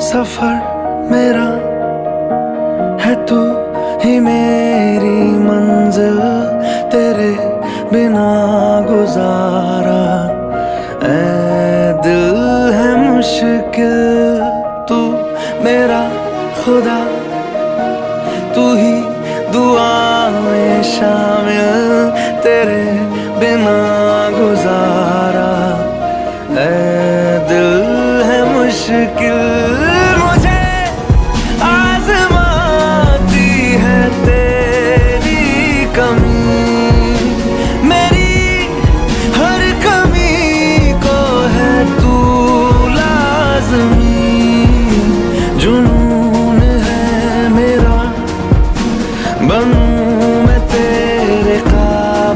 सफर मेरा है, तू ही मेरी मंजिल, तेरे बिना गुजारा ऐ दिल है मुश्किल। तू मेरा खुदा